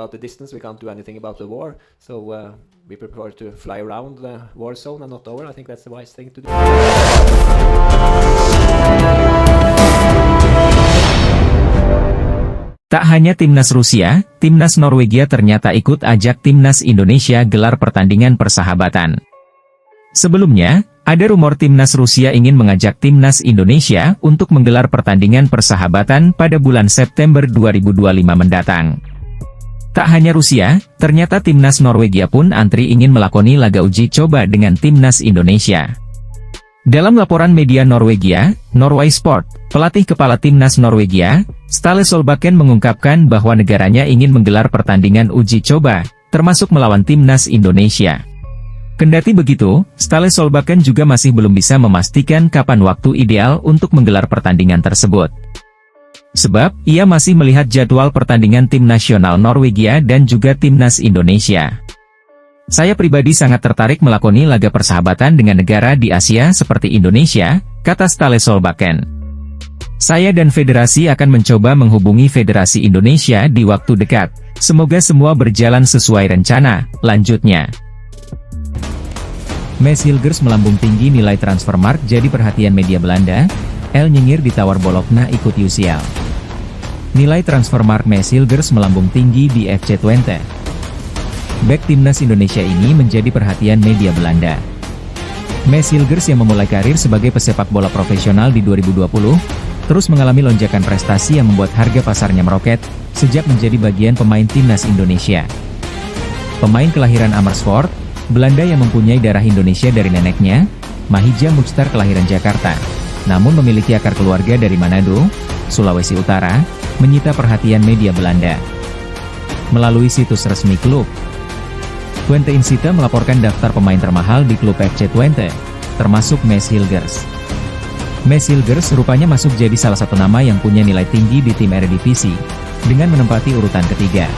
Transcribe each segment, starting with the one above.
about the distance. We can't do anything about the war, so we prefer to fly around the war zone and not over. I think that's the wise thing to do. Tak hanya timnas Rusia, timnas Norwegia ternyata ikut ajak timnas Indonesia gelar pertandingan persahabatan. Sebelumnya, ada rumor timnas Rusia ingin mengajak timnas Indonesia untuk menggelar pertandingan persahabatan pada bulan September 2025 mendatang. Tak hanya Rusia, ternyata timnas Norwegia pun antri ingin melakoni laga uji coba dengan timnas Indonesia. Dalam laporan media Norwegia, Norway Sport, pelatih kepala timnas Norwegia, Ståle Solbakken mengungkapkan bahwa negaranya ingin menggelar pertandingan uji coba, termasuk melawan timnas Indonesia. Kendati begitu, Ståle Solbakken juga masih belum bisa memastikan kapan waktu ideal untuk menggelar pertandingan tersebut. Sebab, ia masih melihat jadwal pertandingan tim nasional Norwegia dan juga timnas Indonesia. Saya pribadi sangat tertarik melakoni laga persahabatan dengan negara di Asia seperti Indonesia, kata Ståle Solbakken. Saya dan federasi akan mencoba menghubungi Federasi Indonesia di waktu dekat. Semoga semua berjalan sesuai rencana, lanjutnya. Mads Hilgers melambung tinggi nilai Transfermarkt jadi perhatian media Belanda. El Nyingir ditawar Bologna ikut UCL. Nilai Transfermarkt Mads Hilgers melambung tinggi di FC Twente. Bek timnas Indonesia ini menjadi perhatian media Belanda. Mads Hilgers yang memulai karir sebagai pesepak bola profesional di 2020, terus mengalami lonjakan prestasi yang membuat harga pasarnya meroket, sejak menjadi bagian pemain timnas Indonesia. Pemain kelahiran Amersfoort, Belanda yang mempunyai darah Indonesia dari neneknya, Mahija Muchtar kelahiran Jakarta, namun memiliki akar keluarga dari Manado, Sulawesi Utara, menyita perhatian media Belanda. Melalui situs resmi klub, Twente Insite melaporkan daftar pemain termahal di klub FC Twente, termasuk Mads Hilgers. Mads Hilgers rupanya masuk jadi salah satu nama yang punya nilai tinggi di tim Eredivisie, dengan menempati urutan ketiga.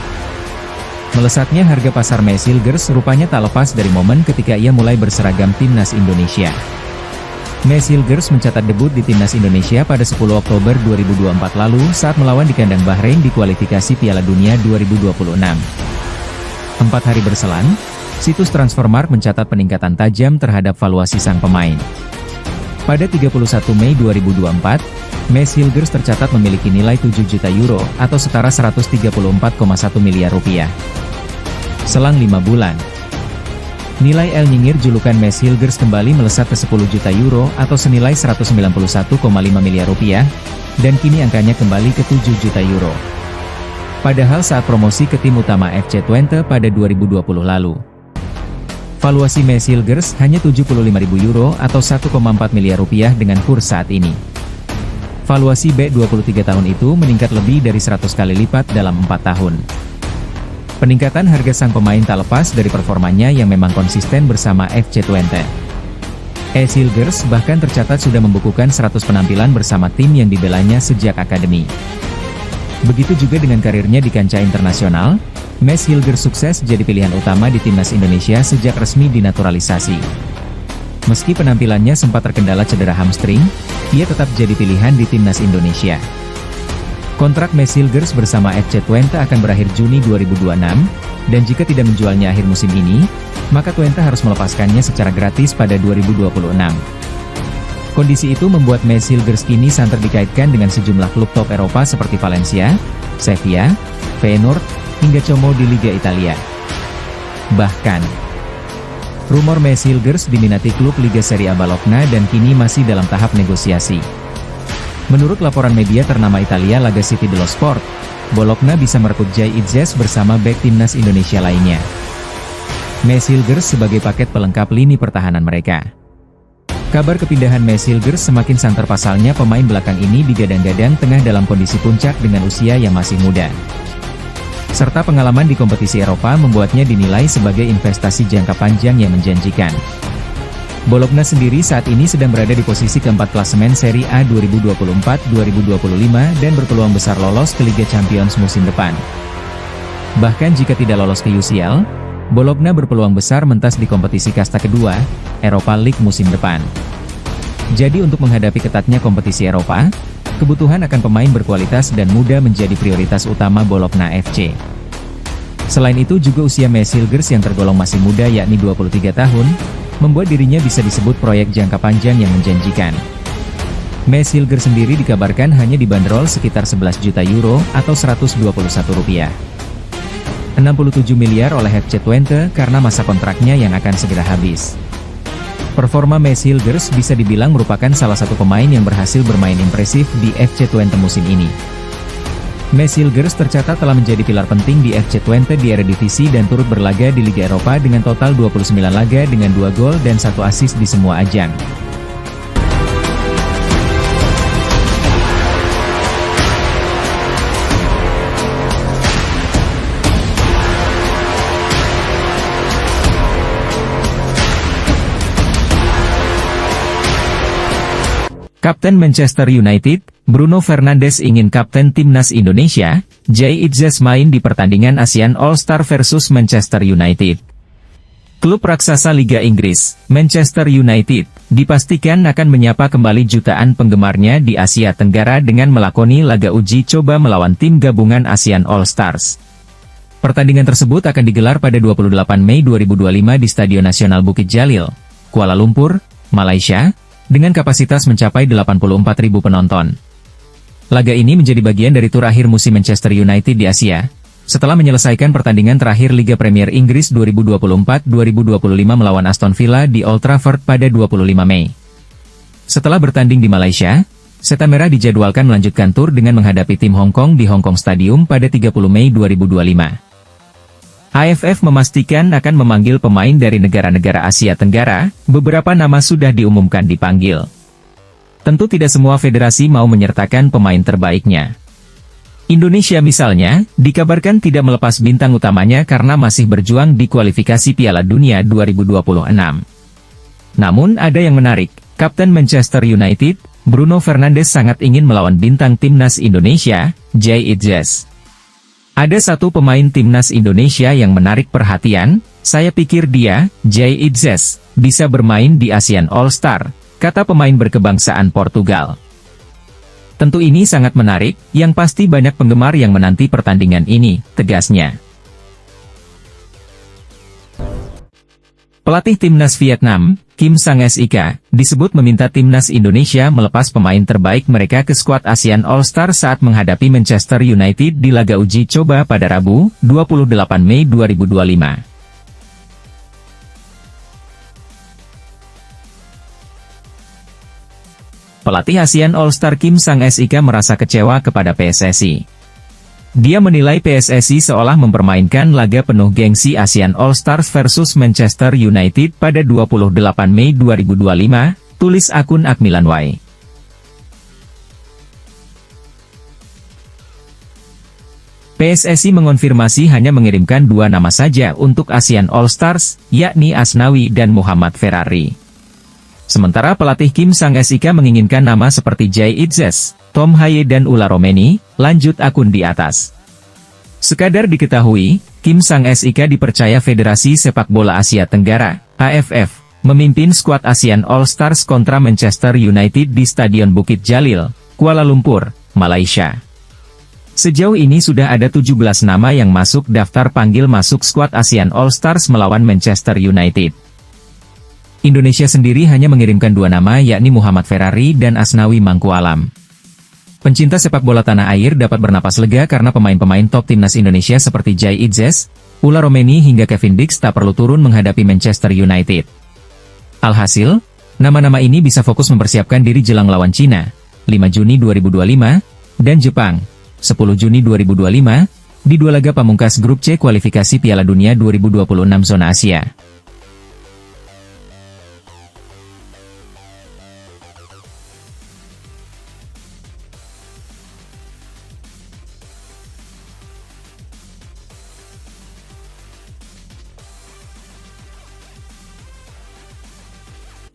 Melesatnya harga pasar Mads Hilgers rupanya tak lepas dari momen ketika ia mulai berseragam timnas Indonesia. Mads Hilgers mencatat debut di timnas Indonesia pada 10 Oktober 2024 lalu saat melawan di kandang Bahrain di kualifikasi Piala Dunia 2026. 4 hari berselang, situs Transfermarkt mencatat peningkatan tajam terhadap valuasi sang pemain. Pada 31 Mei 2024, Mads Hilgers tercatat memiliki nilai 7 juta euro atau setara 134,1 miliar rupiah. Selang 5 bulan, nilai El Nyingir julukan Mads Hilgers kembali melesat ke 10 juta euro atau senilai 191,5 miliar rupiah, dan kini angkanya kembali ke 7 juta euro. Padahal saat promosi ke tim utama FC Twente pada 2020 lalu, valuasi Mads Hilgers hanya 75.000 euro atau 1,4 miliar rupiah dengan kurs saat ini. Valuasi bek 23 tahun itu meningkat lebih dari 100 kali lipat dalam 4 tahun. Peningkatan harga sang pemain tak lepas dari performanya yang memang konsisten bersama FC Twente. Mads Hilgers bahkan tercatat sudah membukukan 100 penampilan bersama tim yang dibelanya sejak akademi. Begitu juga dengan karirnya di kancah internasional, Mads Hilgers sukses jadi pilihan utama di timnas Indonesia sejak resmi dinaturalisasi. Meski penampilannya sempat terkendala cedera hamstring, ia tetap jadi pilihan di timnas Indonesia. Kontrak Mads Hilgers bersama FC Twente akan berakhir Juni 2026, dan jika tidak menjualnya akhir musim ini, maka Twente harus melepaskannya secara gratis pada 2026. Kondisi itu membuat Mads Hilgers kini santer dikaitkan dengan sejumlah klub top Eropa seperti Valencia, Sevilla, Feyenoord, hingga Como di Liga Italia. Bahkan, rumor Mads Hilgers diminati klub Liga Serie A Bologna dan kini masih dalam tahap negosiasi. Menurut laporan media ternama Italia La Gazzetta dello Sport, Bologna bisa merekrut Jay Itzes bersama bek timnas Indonesia lainnya. Mads Hilgers sebagai paket pelengkap lini pertahanan mereka. Kabar kepindahan Mads Hilgers semakin santer pasalnya pemain belakang ini digadang-gadang tengah dalam kondisi puncak dengan usia yang masih muda. Serta pengalaman di kompetisi Eropa membuatnya dinilai sebagai investasi jangka panjang yang menjanjikan. Bologna sendiri saat ini sedang berada di posisi keempat klasemen Serie A 2024-2025 dan berpeluang besar lolos ke Liga Champions musim depan. Bahkan jika tidak lolos ke UCL, Bologna berpeluang besar mentas di kompetisi kasta kedua, Europa League musim depan. Jadi untuk menghadapi ketatnya kompetisi Eropa, kebutuhan akan pemain berkualitas dan muda menjadi prioritas utama Bologna FC. Selain itu juga usia Mesilgers yang tergolong masih muda yakni 23 tahun, membuat dirinya bisa disebut proyek jangka panjang yang menjanjikan. Mesilgers sendiri dikabarkan hanya dibanderol sekitar 11 juta euro atau 121 rupiah. 67 miliar oleh FC Twente karena masa kontraknya yang akan segera habis. Performa Mesilgers bisa dibilang merupakan salah satu pemain yang berhasil bermain impresif di FC Twente musim ini. Mesilgers tercatat telah menjadi pilar penting di FC Twente di Eredivisie dan turut berlaga di Liga Eropa dengan total 29 laga dengan 2 gol dan 1 assist di semua ajang. Kapten Manchester United, Bruno Fernandes ingin kapten timnas Indonesia, Jay Itzes main di pertandingan ASEAN All-Star versus Manchester United. Klub raksasa Liga Inggris, Manchester United, dipastikan akan menyapa kembali jutaan penggemarnya di Asia Tenggara dengan melakoni laga uji coba melawan tim gabungan ASEAN All-Stars. Pertandingan tersebut akan digelar pada 28 Mei 2025 di Stadion Nasional Bukit Jalil, Kuala Lumpur, Malaysia, dengan kapasitas mencapai 84.000 penonton. Laga ini menjadi bagian dari tur akhir musim Manchester United di Asia, setelah menyelesaikan pertandingan terakhir Liga Premier Inggris 2024-2025 melawan Aston Villa di Old Trafford pada 25 Mei. Setelah bertanding di Malaysia, Setan Merah dijadwalkan melanjutkan tur dengan menghadapi tim Hong Kong di Hong Kong Stadium pada 30 Mei 2025. AFF memastikan akan memanggil pemain dari negara-negara Asia Tenggara, beberapa nama sudah diumumkan dipanggil. Tentu tidak semua federasi mau menyertakan pemain terbaiknya. Indonesia misalnya, dikabarkan tidak melepas bintang utamanya karena masih berjuang di kualifikasi Piala Dunia 2026. Namun ada yang menarik, Kapten Manchester United, Bruno Fernandes sangat ingin melawan bintang timnas Indonesia, Jay Itzes. Ada satu pemain timnas Indonesia yang menarik perhatian, saya pikir dia, Jay Itzes, bisa bermain di ASEAN All-Star, kata pemain berkebangsaan Portugal. Tentu ini sangat menarik, yang pasti banyak penggemar yang menanti pertandingan ini, tegasnya. Pelatih timnas Vietnam, Kim Sang-sik, disebut meminta timnas Indonesia melepas pemain terbaik mereka ke skuad ASEAN All-Star saat menghadapi Manchester United di laga uji coba pada Rabu, 28 Mei 2025. Pelatih ASEAN All-Star Kim Sang-sik merasa kecewa kepada PSSI. Dia menilai PSSI seolah mempermainkan laga penuh gengsi ASEAN All-Stars versus Manchester United pada 28 Mei 2025, tulis akun Akmilanway. PSSI mengonfirmasi hanya mengirimkan 2 nama saja untuk ASEAN All-Stars, yakni Asnawi dan Muhammad Ferrari. Sementara pelatih Kim Sang-sik menginginkan nama seperti Jay Itzes, Tom Haye dan Ula Romeni, lanjut akun di atas. Sekadar diketahui, Kim Sang-sik dipercaya Federasi Sepak Bola Asia Tenggara, AFF, memimpin skuad ASEAN All-Stars kontra Manchester United di Stadion Bukit Jalil, Kuala Lumpur, Malaysia. Sejauh ini sudah ada 17 nama yang masuk daftar panggil masuk skuad ASEAN All-Stars melawan Manchester United. Indonesia sendiri hanya mengirimkan 2 nama yakni Muhammad Ferrari dan Asnawi Mangkualam. Pencinta sepak bola tanah air dapat bernapas lega karena pemain-pemain top timnas Indonesia seperti Jay Itzes, Ula Romeni hingga Kevin Dix tak perlu turun menghadapi Manchester United. Alhasil, nama-nama ini bisa fokus mempersiapkan diri jelang lawan Cina, 5 Juni 2025, dan Jepang, 10 Juni 2025, di 2 laga pamungkas grup C kualifikasi Piala Dunia 2026 zona Asia.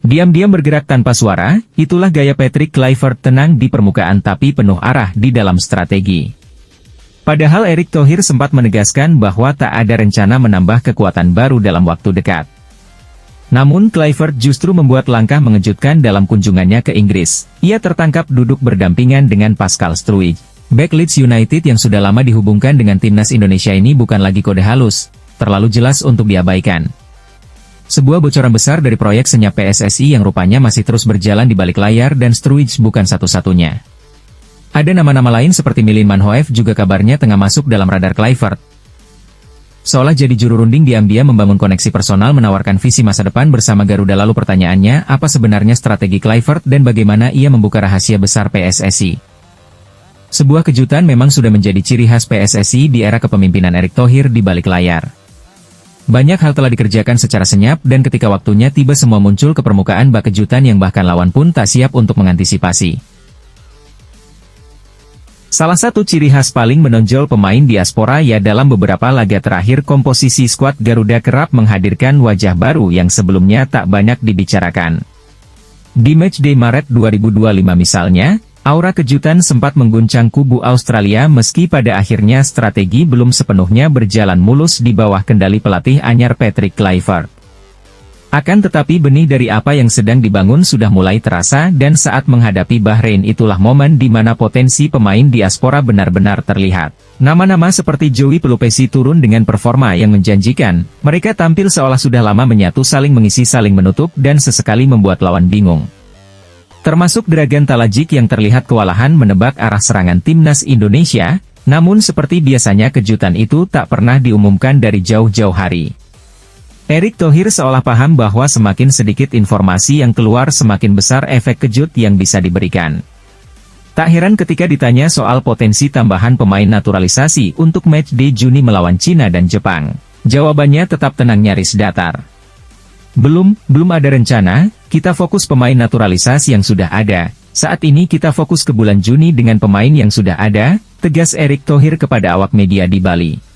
Diam-diam bergerak tanpa suara, itulah gaya Patrick Kluivert, tenang di permukaan tapi penuh arah di dalam strategi. Padahal Erick Thohir sempat menegaskan bahwa tak ada rencana menambah kekuatan baru dalam waktu dekat. Namun Kluivert justru membuat langkah mengejutkan dalam kunjungannya ke Inggris. Ia tertangkap duduk berdampingan dengan Pascal Struijk. Back Leeds United yang sudah lama dihubungkan dengan timnas Indonesia ini bukan lagi kode halus, terlalu jelas untuk diabaikan. Sebuah bocoran besar dari proyek senyap PSSI yang rupanya masih terus berjalan di balik layar dan Struij bukan satu-satunya. Ada nama-nama lain seperti Milan Manhoef juga kabarnya tengah masuk dalam radar Kluivert. Seolah jadi juru runding diam-diam membangun koneksi personal menawarkan visi masa depan bersama Garuda. Lalu pertanyaannya, apa sebenarnya strategi Kluivert dan bagaimana ia membuka rahasia besar PSSI? Sebuah kejutan memang sudah menjadi ciri khas PSSI di era kepemimpinan Erick Thohir di balik layar. Banyak hal telah dikerjakan secara senyap dan ketika waktunya tiba semua muncul ke permukaan bak kejutan yang bahkan lawan pun tak siap untuk mengantisipasi. Salah satu ciri khas paling menonjol pemain diaspora ya dalam beberapa laga terakhir komposisi skuad Garuda kerap menghadirkan wajah baru yang sebelumnya tak banyak dibicarakan. Di matchday Maret 2025 misalnya, aura kejutan sempat mengguncang kubu Australia meski pada akhirnya strategi belum sepenuhnya berjalan mulus di bawah kendali pelatih anyar Patrick Kluivert. Akan tetapi benih dari apa yang sedang dibangun sudah mulai terasa dan saat menghadapi Bahrain itulah momen di mana potensi pemain diaspora benar-benar terlihat. Nama-nama seperti Joey Pelupesi turun dengan performa yang menjanjikan, mereka tampil seolah sudah lama menyatu saling mengisi saling menutup dan sesekali membuat lawan bingung. Termasuk Dragan Talajic yang terlihat kewalahan menebak arah serangan timnas Indonesia, namun seperti biasanya kejutan itu tak pernah diumumkan dari jauh-jauh hari. Erick Thohir seolah paham bahwa semakin sedikit informasi yang keluar semakin besar efek kejut yang bisa diberikan. Tak heran ketika ditanya soal potensi tambahan pemain naturalisasi untuk matchday Juni melawan Cina dan Jepang. Jawabannya tetap tenang nyaris datar. Belum ada rencana, kita fokus pemain naturalisasi yang sudah ada. Saat ini kita fokus ke bulan Juni dengan pemain yang sudah ada, tegas Erick Thohir kepada awak media di Bali.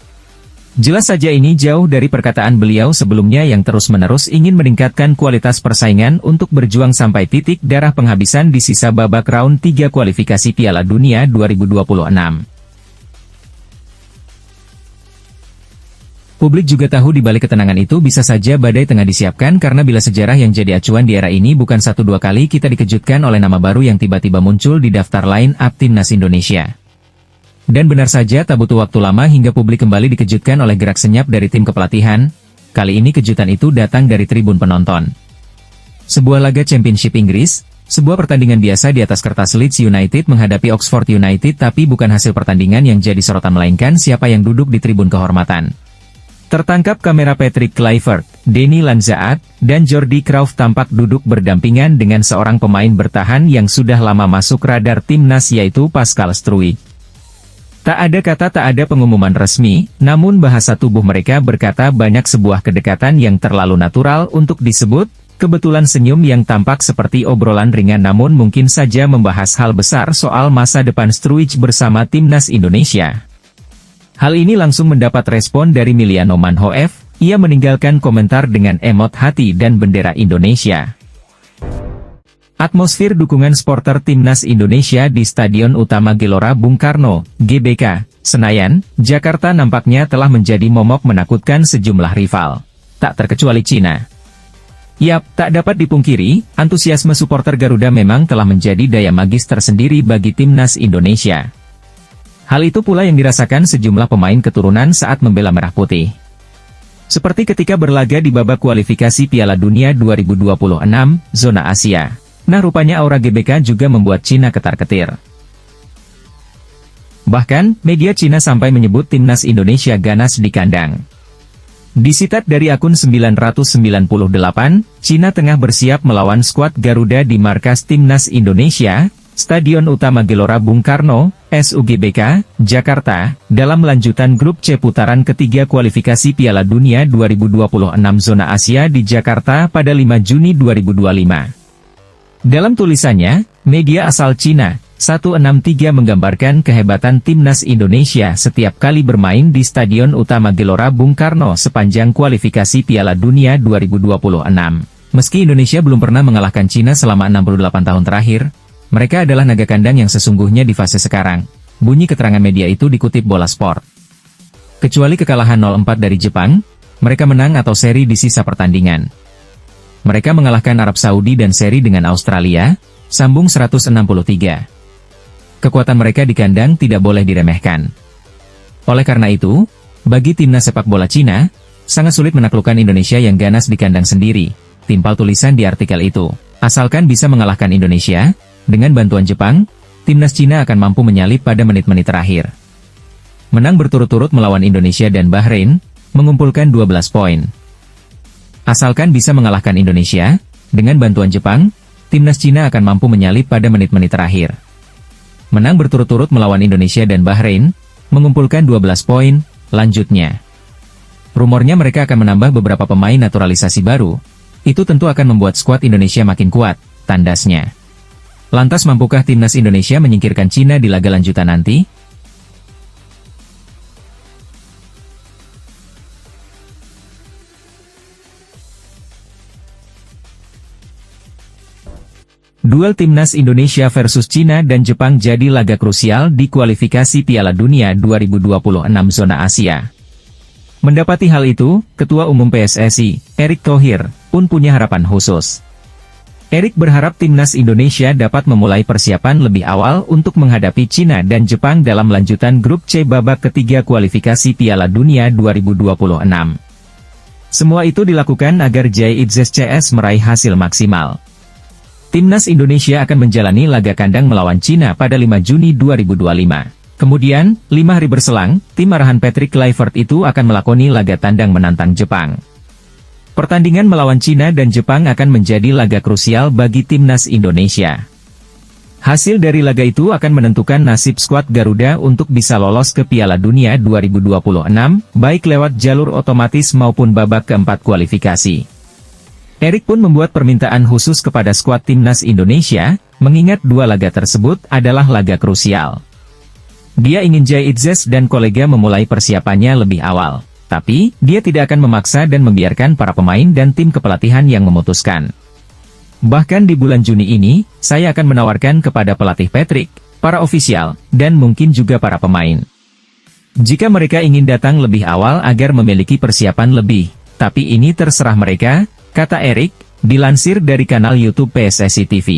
Jelas saja ini jauh dari perkataan beliau sebelumnya yang terus-menerus ingin meningkatkan kualitas persaingan untuk berjuang sampai titik darah penghabisan di sisa babak round 3 kualifikasi Piala Dunia 2026. Publik juga tahu di balik ketenangan itu bisa saja badai tengah disiapkan karena bila sejarah yang jadi acuan di era ini bukan 1-2 kali kita dikejutkan oleh nama baru yang tiba-tiba muncul di daftar line-up timnas Indonesia. Dan benar saja tak butuh waktu lama hingga publik kembali dikejutkan oleh gerak senyap dari tim kepelatihan. Kali ini kejutan itu datang dari tribun penonton. Sebuah laga Championship Inggris, sebuah pertandingan biasa di atas kertas Leeds United menghadapi Oxford United tapi bukan hasil pertandingan yang jadi sorotan melainkan siapa yang duduk di tribun kehormatan. Tertangkap kamera Patrick Kluivert, Denny Lanzaat, dan Jordi Crouch tampak duduk berdampingan dengan seorang pemain bertahan yang sudah lama masuk radar timnas yaitu Pascal Struijk. Tak ada kata tak ada pengumuman resmi, namun bahasa tubuh mereka berkata banyak sebuah kedekatan yang terlalu natural untuk disebut, kebetulan senyum yang tampak seperti obrolan ringan namun mungkin saja membahas hal besar soal masa depan Struijk bersama timnas Indonesia. Hal ini langsung mendapat respon dari Milano Manhoef, ia meninggalkan komentar dengan emot hati dan bendera Indonesia. Atmosfer dukungan supporter timnas Indonesia di Stadion Utama Gelora Bung Karno, GBK, Senayan, Jakarta nampaknya telah menjadi momok menakutkan sejumlah rival. Tak terkecuali Cina. Yap, tak dapat dipungkiri, antusiasme supporter Garuda memang telah menjadi daya magis tersendiri bagi timnas Indonesia. Hal itu pula yang dirasakan sejumlah pemain keturunan saat membela Merah Putih. Seperti ketika berlaga di babak kualifikasi Piala Dunia 2026, zona Asia. Nah rupanya aura GBK juga membuat Cina ketar-ketir. Bahkan, media Cina sampai menyebut timnas Indonesia ganas di kandang. Disitat dari akun 998, Cina tengah bersiap melawan skuad Garuda di markas timnas Indonesia, Stadion Utama Gelora Bung Karno, SUGBK, Jakarta, dalam lanjutan grup C putaran ketiga kualifikasi Piala Dunia 2026 zona Asia di Jakarta pada 5 Juni 2025. Dalam tulisannya, media asal Cina, 163 menggambarkan kehebatan timnas Indonesia setiap kali bermain di Stadion Utama Gelora Bung Karno sepanjang kualifikasi Piala Dunia 2026. Meski Indonesia belum pernah mengalahkan Cina selama 68 tahun terakhir, mereka adalah naga kandang yang sesungguhnya di fase sekarang. Bunyi keterangan media itu dikutip Bola Sport. Kecuali kekalahan 0-4 dari Jepang, mereka menang atau seri di sisa pertandingan. Mereka mengalahkan Arab Saudi dan seri dengan Australia, sambung 163. kekuatan mereka di kandang tidak boleh diremehkan. Oleh karena itu, bagi timnas sepak bola Cina, sangat sulit menaklukkan Indonesia yang ganas di kandang sendiri. Timpal tulisan di artikel itu. Asalkan bisa mengalahkan Indonesia, dengan bantuan Jepang, timnas Cina akan mampu menyalip pada menit-menit terakhir. Menang berturut-turut melawan Indonesia dan Bahrain, mengumpulkan 12 poin. Asalkan bisa mengalahkan Indonesia, dengan bantuan Jepang, timnas Cina akan mampu menyalip pada menit-menit terakhir. Menang berturut-turut melawan Indonesia dan Bahrain, mengumpulkan 12 poin, lanjutnya. Rumornya mereka akan menambah beberapa pemain naturalisasi baru. Itu tentu akan membuat skuad Indonesia makin kuat, tandasnya. Lantas mampukah timnas Indonesia menyingkirkan Cina di laga lanjutan nanti? Duel timnas Indonesia versus Cina dan Jepang jadi laga krusial di kualifikasi Piala Dunia 2026 zona Asia. Mendapati hal itu, Ketua Umum PSSI, Erick Thohir, pun punya harapan khusus. Erick berharap timnas Indonesia dapat memulai persiapan lebih awal untuk menghadapi Cina dan Jepang dalam lanjutan grup C babak ketiga kualifikasi Piala Dunia 2026. Semua itu dilakukan agar JITZES CS meraih hasil maksimal. Timnas Indonesia akan menjalani laga kandang melawan Cina pada 5 Juni 2025. Kemudian, 5 hari berselang, tim arahan Patrick Kluivert itu akan melakoni laga tandang menantang Jepang. Pertandingan melawan Cina dan Jepang akan menjadi laga krusial bagi timnas Indonesia. Hasil dari laga itu akan menentukan nasib skuad Garuda untuk bisa lolos ke Piala Dunia 2026, baik lewat jalur otomatis maupun babak keempat kualifikasi. Erick pun membuat permintaan khusus kepada skuad timnas Indonesia, mengingat dua laga tersebut adalah laga krusial. Dia ingin JITZES dan kolega memulai persiapannya lebih awal. Tapi, dia tidak akan memaksa dan membiarkan para pemain dan tim kepelatihan yang memutuskan. Bahkan di bulan Juni ini, saya akan menawarkan kepada pelatih Patrick, para ofisial, dan mungkin juga para pemain. Jika mereka ingin datang lebih awal agar memiliki persiapan lebih, tapi ini terserah mereka, kata Erick, dilansir dari kanal YouTube PSSI TV.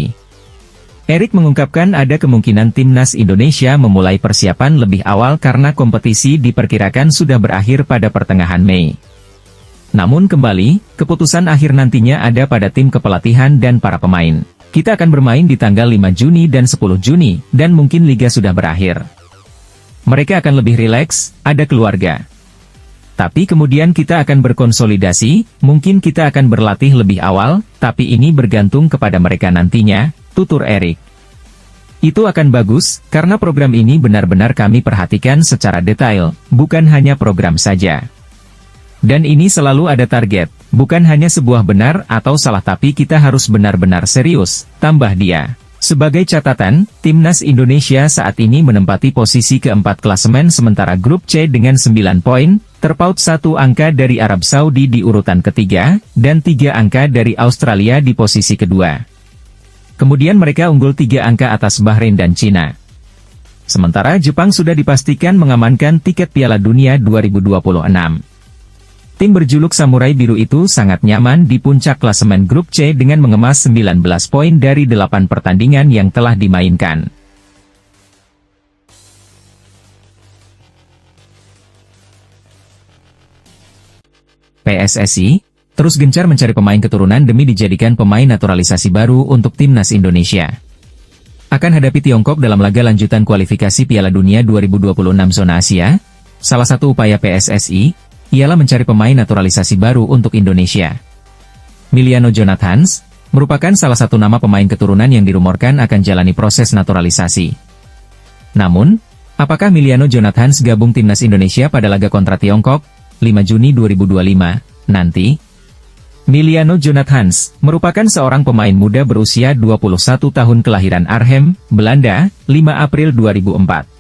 Erick mengungkapkan ada kemungkinan timnas Indonesia memulai persiapan lebih awal karena kompetisi diperkirakan sudah berakhir pada pertengahan Mei. Namun kembali, keputusan akhir nantinya ada pada tim kepelatihan dan para pemain. Kita akan bermain di tanggal 5 Juni dan 10 Juni, dan mungkin liga sudah berakhir. Mereka akan lebih rileks, ada keluarga. Tapi kemudian kita akan berkonsolidasi, mungkin kita akan berlatih lebih awal, tapi ini bergantung kepada mereka nantinya, tutur Erick. Itu akan bagus, karena program ini benar-benar kami perhatikan secara detail, bukan hanya program saja. Dan ini selalu ada target, bukan hanya sebuah benar atau salah tapi kita harus benar-benar serius, tambah dia. Sebagai catatan, timnas Indonesia saat ini menempati posisi keempat klasemen sementara grup C dengan 9 poin, terpaut 1 angka dari Arab Saudi di urutan ketiga, dan 3 angka dari Australia di posisi kedua. Kemudian mereka unggul 3 angka atas Bahrain dan Cina. Sementara Jepang sudah dipastikan mengamankan tiket Piala Dunia 2026. Tim berjuluk Samurai Biru itu sangat nyaman di puncak klasemen grup C dengan mengemas 19 poin dari 8 pertandingan yang telah dimainkan. PSSI terus gencar mencari pemain keturunan demi dijadikan pemain naturalisasi baru untuk timnas Indonesia. Akan hadapi Tiongkok dalam laga lanjutan kualifikasi Piala Dunia 2026 zona Asia, salah satu upaya PSSI ialah mencari pemain naturalisasi baru untuk Indonesia. Miliano Jonathans merupakan salah satu nama pemain keturunan yang dirumorkan akan jalani proses naturalisasi. Namun, apakah Miliano Jonathans gabung timnas Indonesia pada laga kontra Tiongkok 5 Juni 2025 nanti? Miliano Jonathans merupakan seorang pemain muda berusia 21 tahun kelahiran Arnhem, Belanda, 5 April 2004.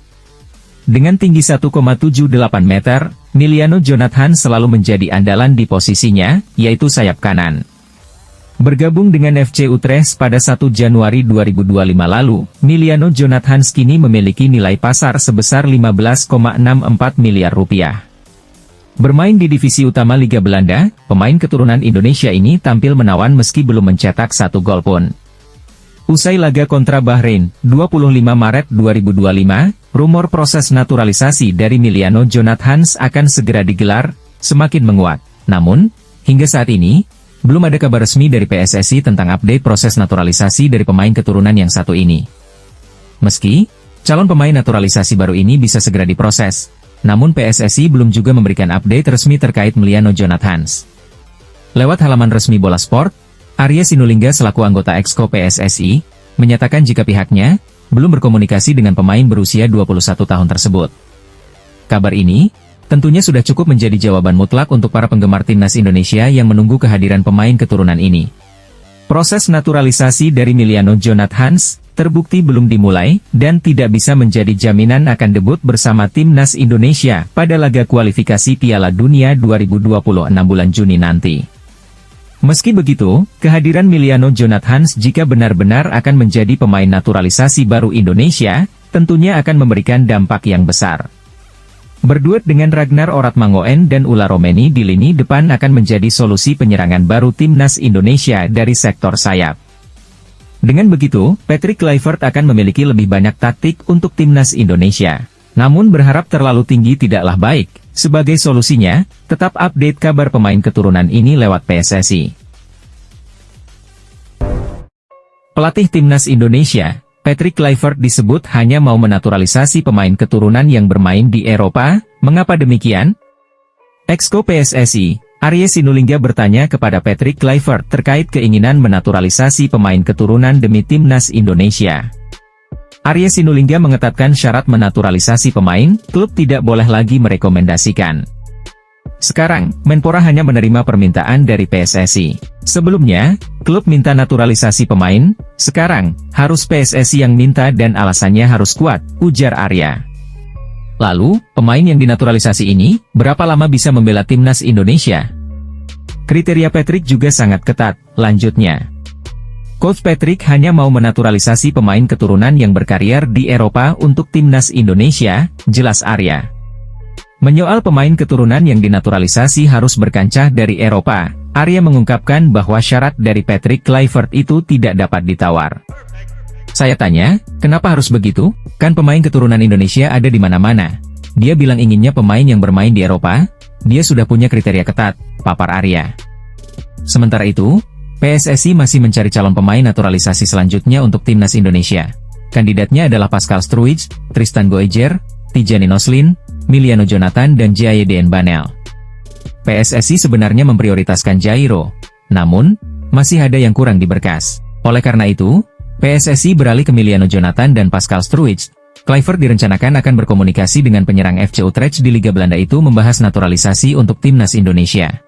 Dengan tinggi 1,78 meter, Miliano Jonathans selalu menjadi andalan di posisinya, yaitu sayap kanan. Bergabung dengan FC Utrecht pada 1 Januari 2025 lalu, Miliano Jonathans kini memiliki nilai pasar sebesar 15,64 miliar rupiah. Bermain di divisi utama Liga Belanda, pemain keturunan Indonesia ini tampil menawan meski belum mencetak 1 gol pun. Usai laga kontra Bahrain, 25 Maret 2025, rumor proses naturalisasi dari Emiliano Jonathans akan segera digelar, semakin menguat. Namun, hingga saat ini, belum ada kabar resmi dari PSSI tentang update proses naturalisasi dari pemain keturunan yang satu ini. Meski, calon pemain naturalisasi baru ini bisa segera diproses, namun PSSI belum juga memberikan update resmi terkait Emiliano Jonathans. Lewat halaman resmi Bola Sport, Arya Sinulinga selaku anggota Exco PSSI, menyatakan jika pihaknya belum berkomunikasi dengan pemain berusia 21 tahun tersebut. Kabar ini, tentunya sudah cukup menjadi jawaban mutlak untuk para penggemar timnas Indonesia yang menunggu kehadiran pemain keturunan ini. Proses naturalisasi dari Emiliano Jonathans terbukti belum dimulai dan tidak bisa menjadi jaminan akan debut bersama timnas Indonesia pada laga kualifikasi Piala Dunia 2026 bulan Juni nanti. Meski begitu, kehadiran Emiliano Jonathans jika benar-benar akan menjadi pemain naturalisasi baru Indonesia, tentunya akan memberikan dampak yang besar. Berduet dengan Ragnar Oratmangoen dan Ula Romeni di lini depan akan menjadi solusi penyerangan baru timnas Indonesia dari sektor sayap. Dengan begitu, Patrick Kluivert akan memiliki lebih banyak taktik untuk timnas Indonesia. Namun berharap terlalu tinggi tidaklah baik. Sebagai solusinya, tetap update kabar pemain keturunan ini lewat PSSI. Pelatih timnas Indonesia, Patrick Kluivert disebut hanya mau menaturalisasi pemain keturunan yang bermain di Eropa. Mengapa demikian? Exco PSSI, Arya Sinulinga bertanya kepada Patrick Kluivert terkait keinginan menaturalisasi pemain keturunan demi timnas Indonesia. Arya Sinulinga mengetatkan syarat menaturalisasi pemain, klub tidak boleh lagi merekomendasikan. Sekarang, Menpora hanya menerima permintaan dari PSSI. Sebelumnya, klub minta naturalisasi pemain, sekarang, harus PSSI yang minta dan alasannya harus kuat, ujar Arya. Lalu, pemain yang dinaturalisasi ini, berapa lama bisa membela timnas Indonesia? Kriteria Patrick juga sangat ketat, lanjutnya. Coach Patrick hanya mau menaturalisasi pemain keturunan yang berkarier di Eropa untuk timnas Indonesia, jelas Arya. Menyoal pemain keturunan yang dinaturalisasi harus berkancah dari Eropa, Arya mengungkapkan bahwa syarat dari Patrick Kluivert itu tidak dapat ditawar. Saya tanya, kenapa harus begitu? Kan pemain keturunan Indonesia ada di mana-mana. Dia bilang inginnya pemain yang bermain di Eropa, dia sudah punya kriteria ketat, papar Arya. Sementara itu, PSSI masih mencari calon pemain naturalisasi selanjutnya untuk timnas Indonesia. Kandidatnya adalah Pascal Struij, Tristan Goejer, Tijani Noslin, Emiliano Jonathan dan Jaeden Banel. PSSI sebenarnya memprioritaskan Jairo, namun, masih ada yang kurang di berkas. Oleh karena itu, PSSI beralih ke Emiliano Jonathan dan Pascal Struij. Kluivert direncanakan akan berkomunikasi dengan penyerang FC Utrecht di Liga Belanda itu membahas naturalisasi untuk timnas Indonesia.